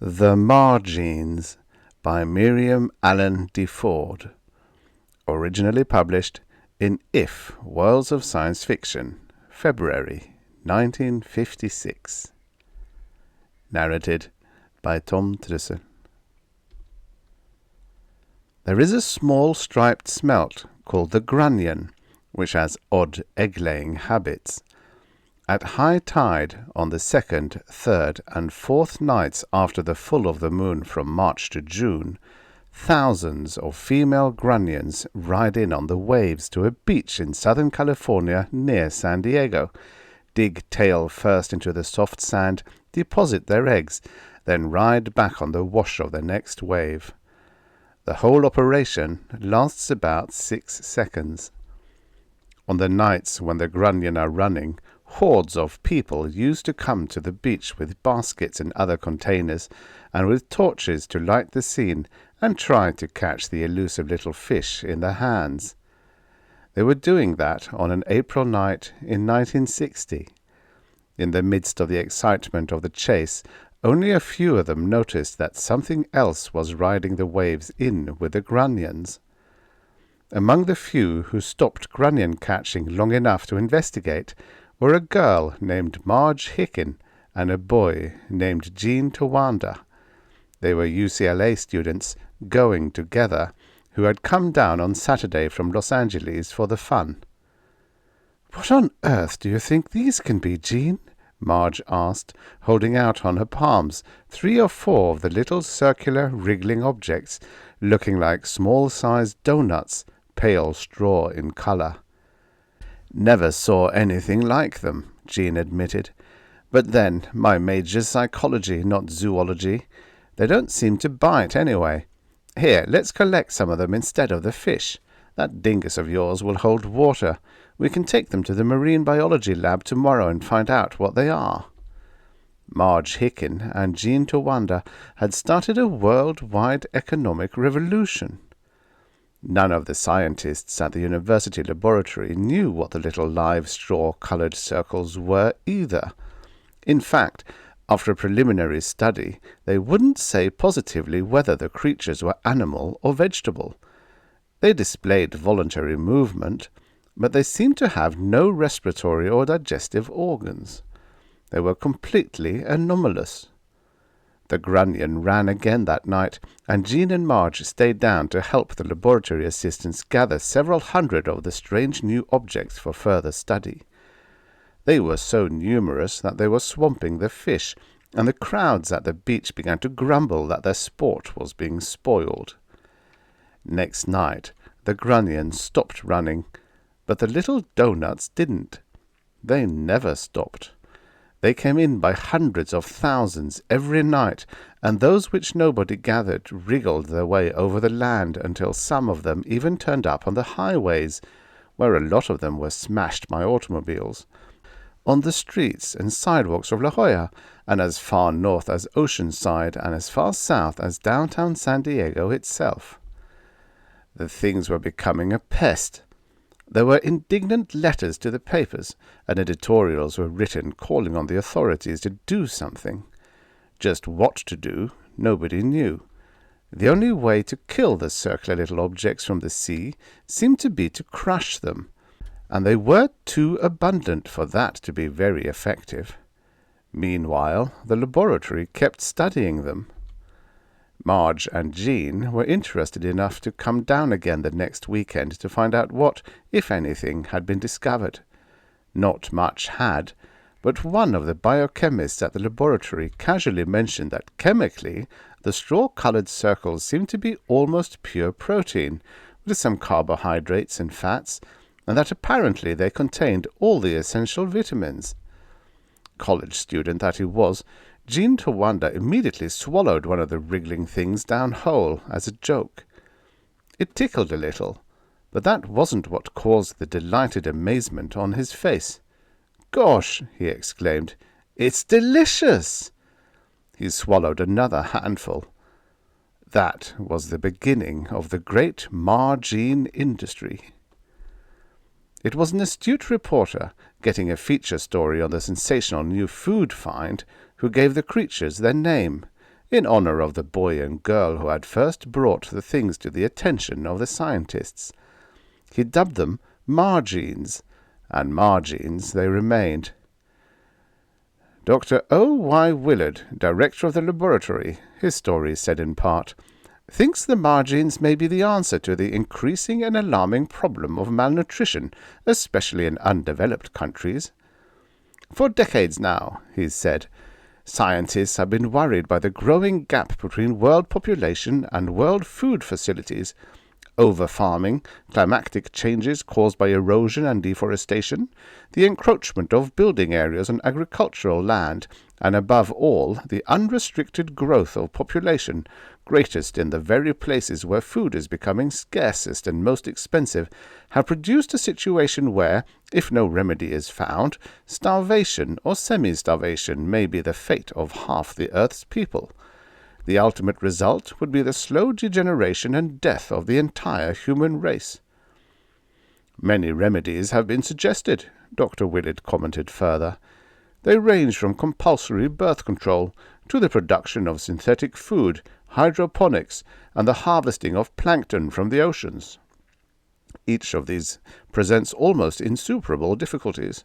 The Margenes by Miriam Allen DeFord. Originally published in If, Worlds of Science Fiction, February 1956. Narrated by Tom Trussel. There is a small striped smelt called the grunion, which has odd egg-laying habits. At high tide, on the 2nd, 3rd, and 4th nights after the full of the moon from March to June, thousands of female grunions ride in on the waves to a beach in Southern California near San Diego, dig tail first into the soft sand, deposit their eggs, then ride back on the wash of the next wave. The whole operation lasts about 6 seconds. On the nights when the grunion are running, hordes of people used to come to the beach with baskets and other containers, and with torches to light the scene and try to catch the elusive little fish in their hands. They were doing that on an April night in 1960. In the midst of the excitement of the chase, only a few of them noticed that something else was riding the waves in with the grunions. Among the few who stopped grunion catching long enough to investigate were a girl named Margenes and a boy named Gene Towanda. They were UCLA students going together who had come down on Saturday from Los Angeles for the fun. "What on earth do you think these can be, Gene?" Marge asked, holding out on her palms 3 or 4 of the little circular wriggling objects, looking like small-sized donuts, pale straw in color. "Never saw anything like them," Gene admitted. "But then, my major's psychology, not zoology. They don't seem to bite anyway. Here, let's collect some of them instead of the fish. That dingus of yours will hold water. We can take them to the marine biology lab tomorrow and find out what they are." Margenes and Gene Towanda had started a worldwide economic revolution. None of the scientists at the university laboratory knew what the little live straw-colored circles were either. In fact, after a preliminary study, they wouldn't say positively whether the creatures were animal or vegetable. They displayed voluntary movement, but they seemed to have no respiratory or digestive organs. They were completely anomalous. The grunion ran again that night, and Gene and Marge stayed down to help the laboratory assistants gather several hundred of the strange new objects for further study. They were so numerous that they were swamping the fish, and the crowds at the beach began to grumble that their sport was being spoiled. Next night, the grunion stopped running, but the little donuts didn't. They never stopped. They came in by hundreds of thousands every night, and those which nobody gathered wriggled their way over the land until some of them even turned up on the highways, where a lot of them were smashed by automobiles, on the streets and sidewalks of La Jolla, and as far north as Oceanside and as far south as downtown San Diego itself. The things were becoming a pest. There were indignant letters to the papers, and editorials were written calling on the authorities to do something. Just what to do, nobody knew. The only way to kill the circular little objects from the sea seemed to be to crush them, and they were too abundant for that to be very effective. Meanwhile, the laboratory kept studying them. Marge and Gene were interested enough to come down again the next weekend to find out what, if anything, had been discovered. Not much had, but one of the biochemists at the laboratory casually mentioned that chemically the straw-colored circles seemed to be almost pure protein, with some carbohydrates and fats, and that apparently they contained all the essential vitamins. College student that he was, Gene Towanda immediately swallowed one of the wriggling things down whole as a joke. It tickled a little, but that wasn't what caused the delighted amazement on his face. "Gosh!" he exclaimed. "It's delicious!" He swallowed another handful. That was the beginning of the great Margene industry. It was an astute reporter, getting a feature story on the sensational new food find, who gave the creatures their name. in honor of the boy and girl who had first brought the things to the attention of the scientists. He dubbed them Margenes, and Margenes they remained. Dr. O. Y. Willard, director of the laboratory, his story said in part, thinks the Margenes may be the answer to the increasing and alarming problem of malnutrition, especially in undeveloped countries. For decades now, he said, scientists have been worried by the growing gap between world population and world food facilities, over-farming, climatic changes caused by erosion and deforestation, the encroachment of building areas on agricultural land, and above all, the unrestricted growth of population, greatest in the very places where food is becoming scarcest and most expensive, have produced a situation where, if no remedy is found, starvation or semi-starvation may be the fate of half the earth's people. The ultimate result would be the slow degeneration and death of the entire human race. Many remedies have been suggested, Dr. Willard commented further. They range from compulsory birth control to the production of synthetic food, hydroponics, and the harvesting of plankton from the oceans. Each of these presents almost insuperable difficulties.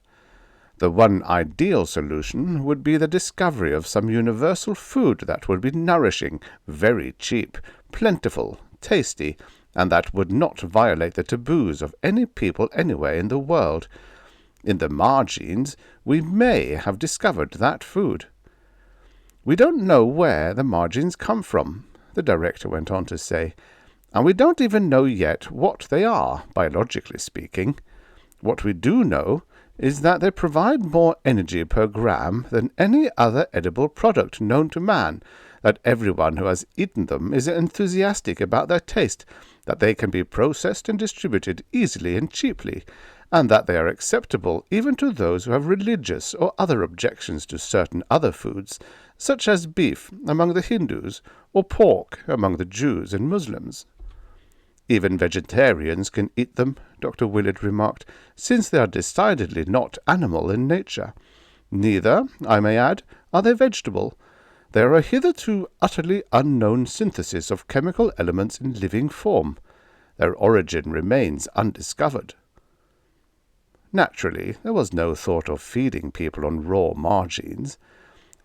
The one ideal solution would be the discovery of some universal food that would be nourishing, very cheap, plentiful, tasty, and that would not violate the taboos of any people anywhere in the world. In the Margenes, we may have discovered that food. We don't know where the Margenes come from, the director went on to say, and we don't even know yet what they are, biologically speaking. What we do know is that they provide more energy per gram than any other edible product known to man, that everyone who has eaten them is enthusiastic about their taste, that they can be processed and distributed easily and cheaply, and that they are acceptable even to those who have religious or other objections to certain other foods, such as beef among the Hindus or pork among the Jews and Muslims. Even vegetarians can eat them, Dr. Willard remarked, since they are decidedly not animal in nature. Neither, I may add, are they vegetable. They are a hitherto utterly unknown synthesis of chemical elements in living form. Their origin remains undiscovered. Naturally, there was no thought of feeding people on raw Margenes.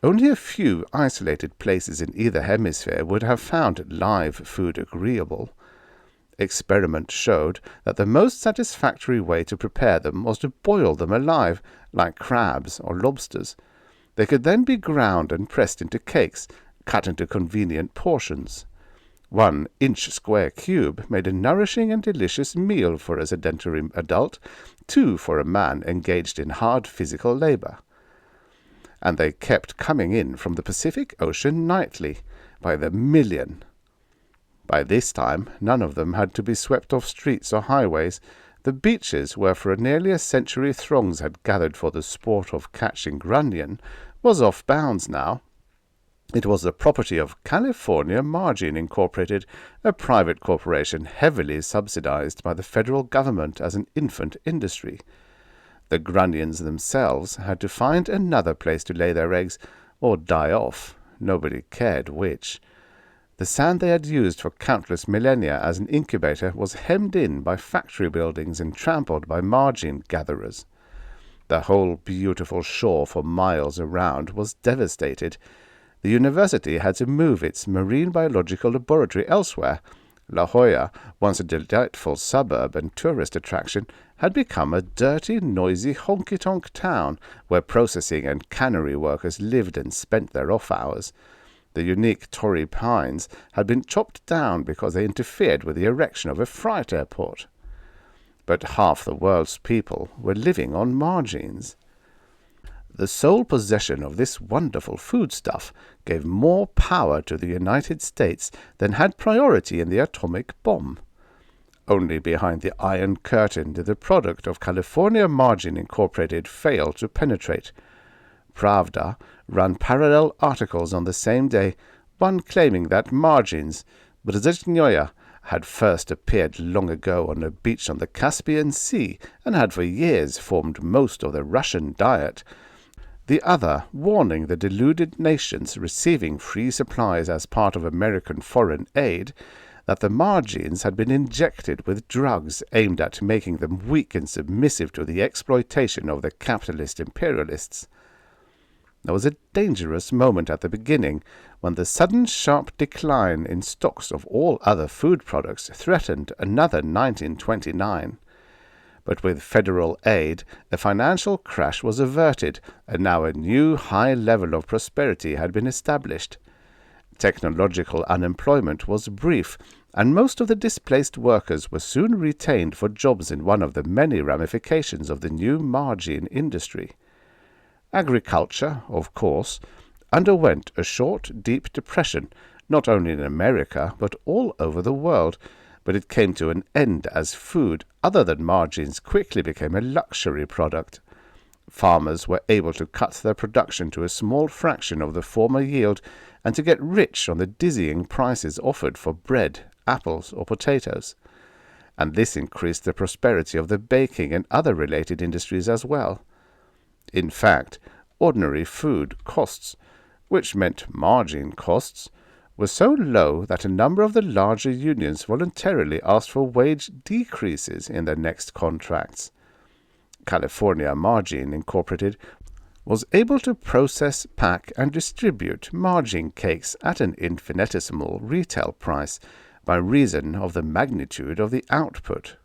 Only a few isolated places in either hemisphere would have found live food agreeable. Experiment showed that the most satisfactory way to prepare them was to boil them alive, like crabs or lobsters. They could then be ground and pressed into cakes, cut into convenient portions. 1 inch square cube made a nourishing and delicious meal for a sedentary adult, 2 for a man engaged in hard physical labor. And they kept coming in from the Pacific Ocean nightly, by the million. By this time, none of them had to be swept off streets or highways. The beaches, where for nearly a century throngs had gathered for the sport of catching grunion, was off bounds now. It was the property of California Margene Incorporated, a private corporation heavily subsidized by the federal government as an infant industry. The grunions themselves had to find another place to lay their eggs, or die off. Nobody cared which. The sand they had used for countless millennia as an incubator was hemmed in by factory buildings and trampled by margene gatherers. The whole beautiful shore for miles around was devastated. The university had to move its marine biological laboratory elsewhere. La Jolla, once a delightful suburb and tourist attraction, had become a dirty, noisy, honky-tonk town where processing and cannery workers lived and spent their off hours. The unique Torrey pines had been chopped down because they interfered with the erection of a freight airport. But half the world's people were living on Margenes. The sole possession of this wonderful foodstuff gave more power to the United States than had priority in the atomic bomb. Only behind the Iron Curtain did the product of California Margene Incorporated fail to penetrate. Pravda ran parallel articles on the same day, one claiming that Margenes, Brzeznyoya, had first appeared long ago on a beach on the Caspian Sea and had for years formed most of the Russian diet. the other warning the deluded nations receiving free supplies as part of American foreign aid that the Margenes had been injected with drugs aimed at making them weak and submissive to the exploitation of the capitalist imperialists. There was a dangerous moment at the beginning when the sudden sharp decline in stocks of all other food products threatened another 1929. But with federal aid, the financial crash was averted, and now a new high level of prosperity had been established. Technological unemployment was brief, and most of the displaced workers were soon retained for jobs in one of the many ramifications of the new margine industry. Agriculture, of course, underwent a short, deep depression, not only in America, but all over the world, but it came to an end as food other than margines quickly became a luxury product. Farmers were able to cut their production to a small fraction of the former yield and to get rich on the dizzying prices offered for bread, apples, or potatoes. And this increased the prosperity of the baking and other related industries as well. In fact, ordinary food costs, which meant margin costs, were so low that a number of the larger unions voluntarily asked for wage decreases in their next contracts. California Margine Incorporated was able to process, pack, and distribute margin cakes at an infinitesimal retail price by reason of the magnitude of the output.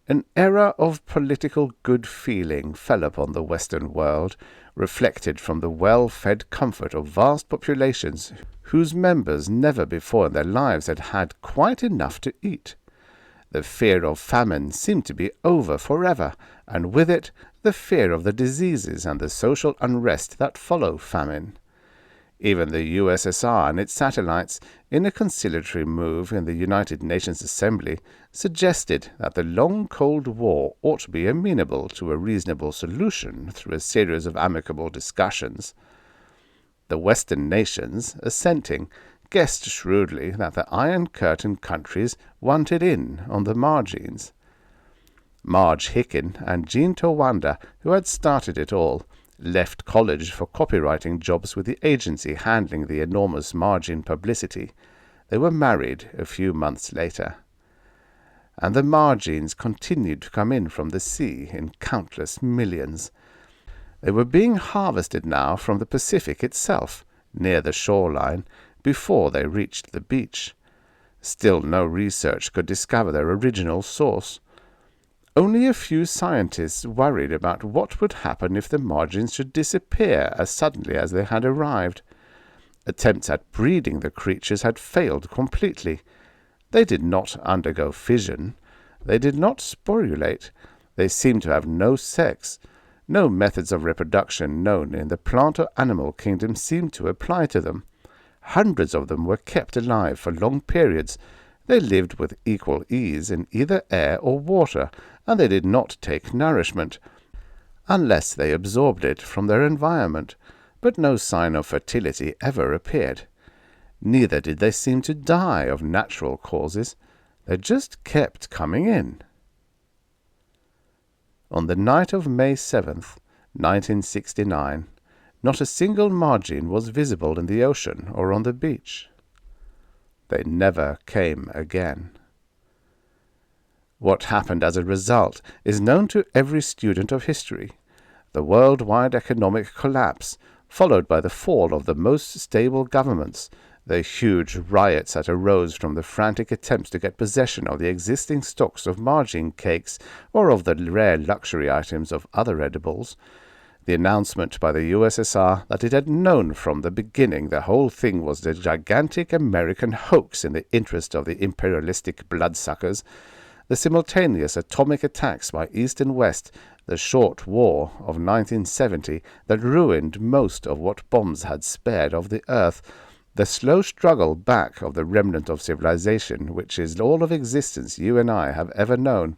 An era of political good feeling fell upon the Western world, reflected from the well-fed comfort of vast populations whose members never before in their lives had had quite enough to eat. The fear of famine seemed to be over forever, and with it the fear of the diseases and the social unrest that follow famine. Even the USSR and its satellites, in a conciliatory move in the United Nations Assembly, suggested that the long Cold War ought to be amenable to a reasonable solution through a series of amicable discussions. The Western nations, assenting, guessed shrewdly that the Iron Curtain countries wanted in on the margines. Marge Hicken and Jean Towanda, who had started it all, left college for copywriting jobs with the agency handling the enormous margin publicity. They were married a few months later. And the margines continued to come in from the sea in countless millions. They were being harvested now from the Pacific itself, near the shoreline, before they reached the beach. Still no research could discover their original source. Only a few scientists worried about what would happen if the margins should disappear as suddenly as they had arrived. Attempts at breeding the creatures had failed completely. They did not undergo fission. They did not sporulate. They seemed to have no sex. No methods of reproduction known in the plant or animal kingdom seemed to apply to them. Hundreds of them were kept alive for long periods. They lived with equal ease in either air or water, and they did not take nourishment, unless they absorbed it from their environment, but no sign of fertility ever appeared. Neither did they seem to die of natural causes. They just kept coming in. On the night of May 7th, 1969, not a single margin was visible in the ocean or on the beach. They never came again. What happened as a result is known to every student of history. The worldwide economic collapse, followed by the fall of the most stable governments, the huge riots that arose from the frantic attempts to get possession of the existing stocks of margin cakes or of the rare luxury items of other edibles, the announcement by the USSR that it had known from the beginning the whole thing was a gigantic American hoax in the interest of the imperialistic bloodsuckers, the simultaneous atomic attacks by East and West, the short war of 1970 that ruined most of what bombs had spared of the earth, the slow struggle back of the remnant of civilization which is all of existence you and I have ever known.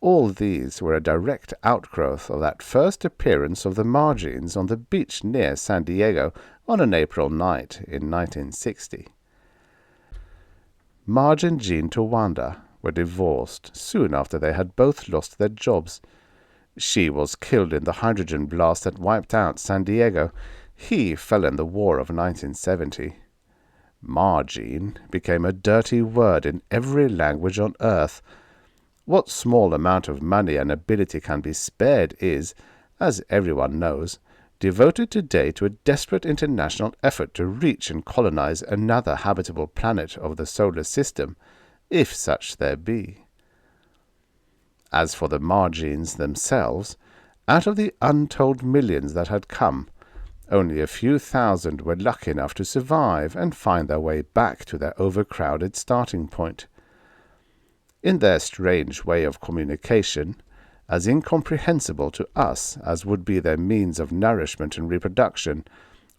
All these were a direct outgrowth of that first appearance of the margins on the beach near San Diego on an April night in 1960. Marge and Jean Towanda were divorced soon after they had both lost their jobs. She was killed in the hydrogen blast that wiped out San Diego. He fell in the war of 1970. Margene became a dirty word in every language on earth. What small amount of money and ability can be spared is, as everyone knows, devoted today to a desperate international effort to reach and colonize another habitable planet of the solar system, if such there be. As for the Margenes themselves, out of the untold millions that had come, only a few thousand were lucky enough to survive and find their way back to their overcrowded starting point. In their strange way of communication, as incomprehensible to us as would be their means of nourishment and reproduction,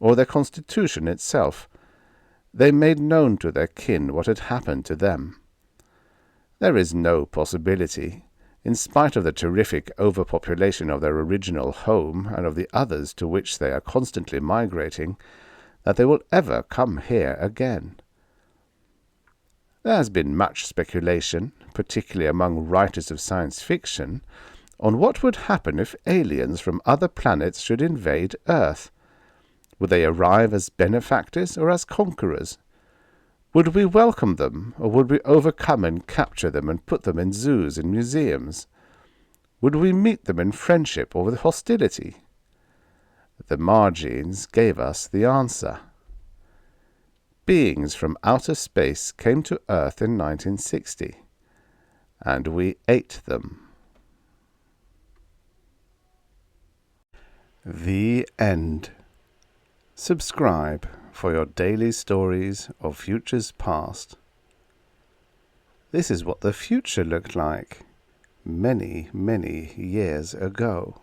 or their constitution itself, they made known to their kin what had happened to them. There is no possibility, in spite of the terrific overpopulation of their original home and of the others to which they are constantly migrating, that they will ever come here again. There has been much speculation, particularly among writers of science fiction, on what would happen if aliens from other planets should invade Earth. Would they arrive as benefactors or as conquerors? Would we welcome them, or would we overcome and capture them and put them in zoos and museums? Would we meet them in friendship or with hostility? The Margenes gave us the answer. Beings from outer space came to Earth in 1960, and we ate them. The end. Subscribe for your daily stories of futures past. This is what the future looked like many, many years ago.